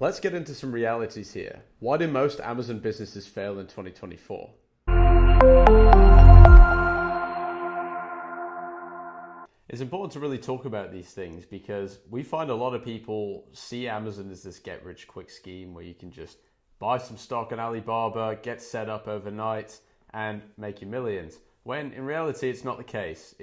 Let's get into some realities here. Why do most Amazon businesses fail in 2024? It's important to really talk about these things because we find a lot of people see Amazon as this get-rich-quick scheme where you can just buy some stock on Alibaba, get set up overnight, and make your millions. When in reality, it's not the case.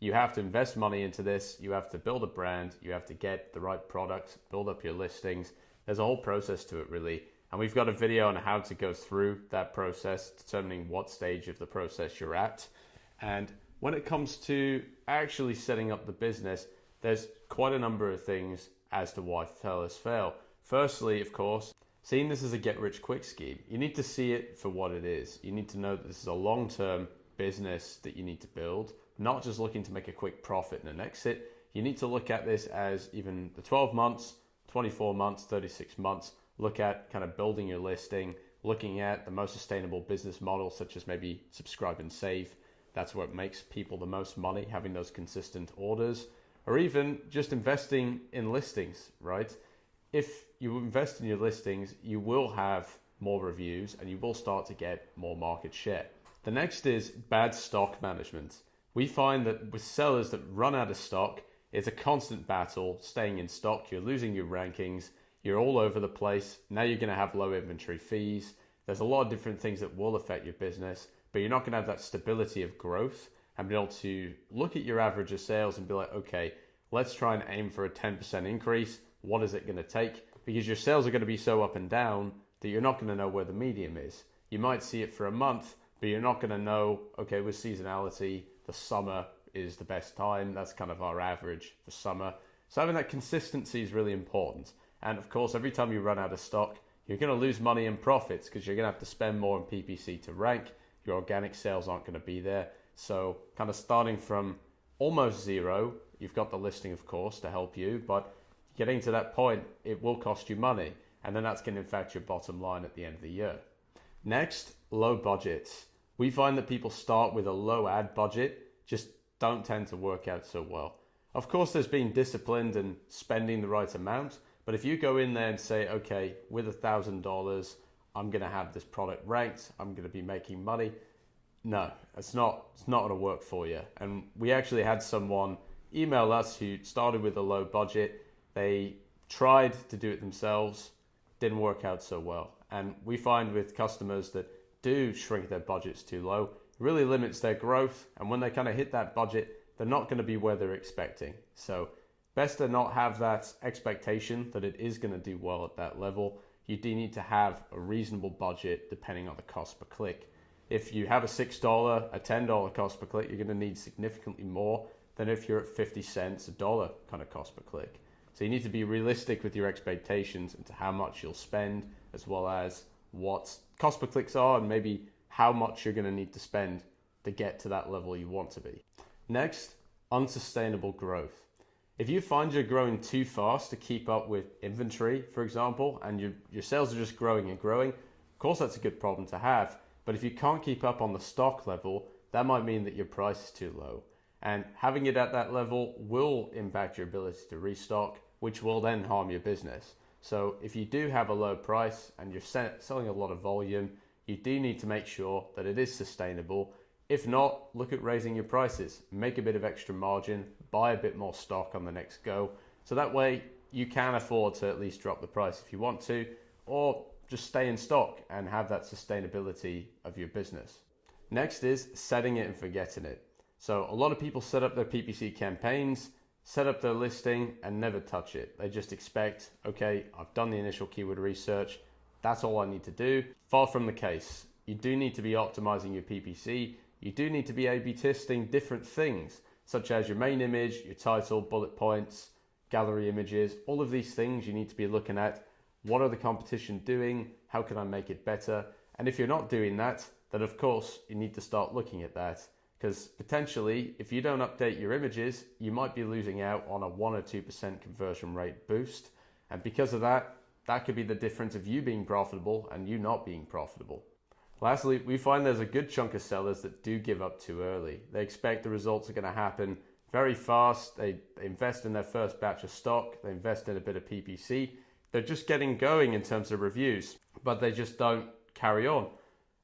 You have to invest money into this, you have to build a brand, you have to get the right products, build up your listings. There's a whole process to it really. And we've got a video on how to go through that process, determining what stage of the process you're at. And when it comes to actually setting up the business, there's quite a number of things as to why sellers fail. Firstly, of course, seeing this as a get-rich-quick scheme, you need to see it for what it is. You need to know that this is a long-term business that you need to build, not just looking to make a quick profit and an exit. You need to look at this as even the 12 months, 24 months, 36 months, look at kind of building your listing, looking at the most sustainable business model, such as maybe subscribe and save. That's what makes people the most money, having those consistent orders, or even just investing in listings, right? If you invest in your listings, you will have more reviews and you will start to get more market share. The next is bad stock management. We find that with sellers that run out of stock, it's a constant battle staying in stock. You're losing your rankings. You're all over the place. Now you're going to have low inventory fees. There's a lot of different things that will affect your business, but you're not going to have that stability of growth and be able to look at your average of sales and be like, okay, let's try and aim for a 10% increase. What is it going to take? Because your sales are going to be so up and down that you're not going to know where the medium is. You might see it for a month, but you're not going to know, okay, with seasonality, the summer is the best time. That's kind of our average for summer. So having that consistency is really important. And of course, every time you run out of stock, you're going to lose money in profits because you're going to have to spend more on PPC to rank. Your organic sales aren't going to be there. So kind of starting from almost zero, you've got the listing, of course, to help you, but getting to that point, it will cost you money. And then that's going to affect your bottom line at the end of the year. Next, low budgets. We find that people start with a low ad budget, just don't tend to work out so well. Of course, there's being disciplined and spending the right amount, but if you go in there and say, okay, with $1,000, I'm going to have this product ranked, I'm going to be making money. No, it's not going to work for you. And we actually had someone email us who started with a low budget. They tried to do it themselves, didn't work out so well. And we find with customers that do shrink their budgets too low, it really limits their growth. And when they kind of hit that budget, they're not going to be where they're expecting. So best to not have that expectation that it is going to do well at that level. You do need to have a reasonable budget depending on the cost per click. If you have a $6, a $10 cost per click, you're going to need significantly more than if you're at 50 cents, $1 kind of cost per click. So you need to be realistic with your expectations into how much you'll spend, as well as what cost per clicks are and maybe how much you're going to need to spend to get to that level you want to be. Next, unsustainable growth. If you find you're growing too fast to keep up with inventory, for example, and your sales are just growing and growing, of course that's a good problem to have. But if you can't keep up on the stock level, that might mean that your price is too low. And having it at that level will impact your ability to restock, which will then harm your business. So if you do have a low price and you're selling a lot of volume, you do need to make sure that it is sustainable. If not, look at raising your prices, make a bit of extra margin, buy a bit more stock on the next go. So that way you can afford to at least drop the price if you want to, or just stay in stock and have that sustainability of your business. Next is setting it and forgetting it. So a lot of people set up their PPC campaigns, set up their listing and never touch it. They just expect, okay, I've done the initial keyword research, that's all I need to do. Far from the case. You do need to be optimizing your PPC. You do need to be A/B testing different things, such as your main image, your title, bullet points, gallery images, all of these things you need to be looking at. What are the competition doing? How can I make it better? And if you're not doing that, then of course you need to start looking at that, because potentially if you don't update your images, you might be losing out on a 1 or 2% conversion rate boost. And because of that, that could be the difference of you being profitable and you not being profitable. Lastly, we find there's a good chunk of sellers that do give up too early. They expect the results are going to happen very fast. They invest in their first batch of stock. They invest in a bit of PPC. they're just getting going in terms of reviews, but they just don't carry on.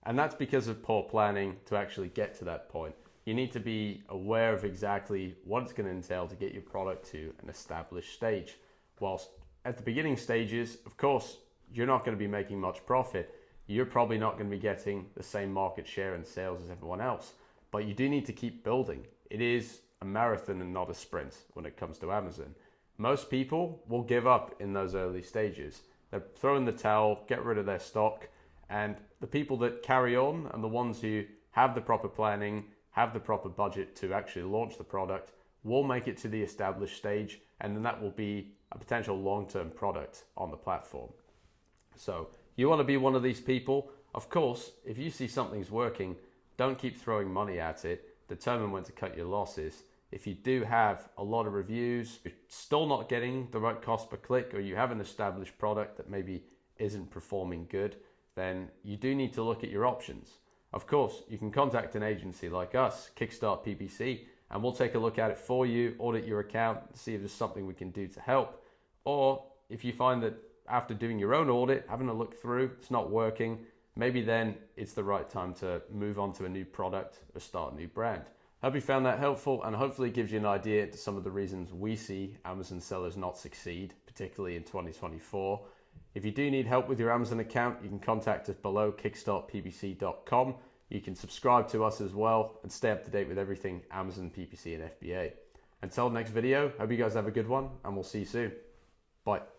And that's because of poor planning to actually get to that point. You need to be aware of exactly what it's going to entail to get your product to an established stage. Whilst at the beginning stages, of course, you're not going to be making much profit. You're probably not going to be getting the same market share and sales as everyone else, but you do need to keep building. It is a marathon and not a sprint when it comes to Amazon. Most people will give up in those early stages. They'll throw in the towel, get rid of their stock, and the people that carry on and the ones who have the proper planning, have the proper budget to actually launch the product, will make it to the established stage, and then that will be a potential long-term product on the platform. So you want to be one of these people. Of course, if you see something's working, don't keep throwing money at it. Determine when to cut your losses. If you do have a lot of reviews, you're still not getting the right cost per click, or you have an established product that maybe isn't performing good, then you do need to look at your options. Of course, you can contact an agency like us, KickstartPPC, and we'll take a look at it for you, audit your account, see if there's something we can do to help. Or if you find that after doing your own audit, having a look through, it's not working, maybe then it's the right time to move on to a new product or start a new brand. I hope you found that helpful, and hopefully it gives you an idea to some of the reasons we see Amazon sellers not succeed, particularly in 2024. If you do need help with your Amazon account, you can contact us below, KickstartPPC.com. You can subscribe to us as well and stay up to date with everything Amazon, PPC, and FBA. Until next video, hope you guys have a good one, and we'll see you soon. Bye.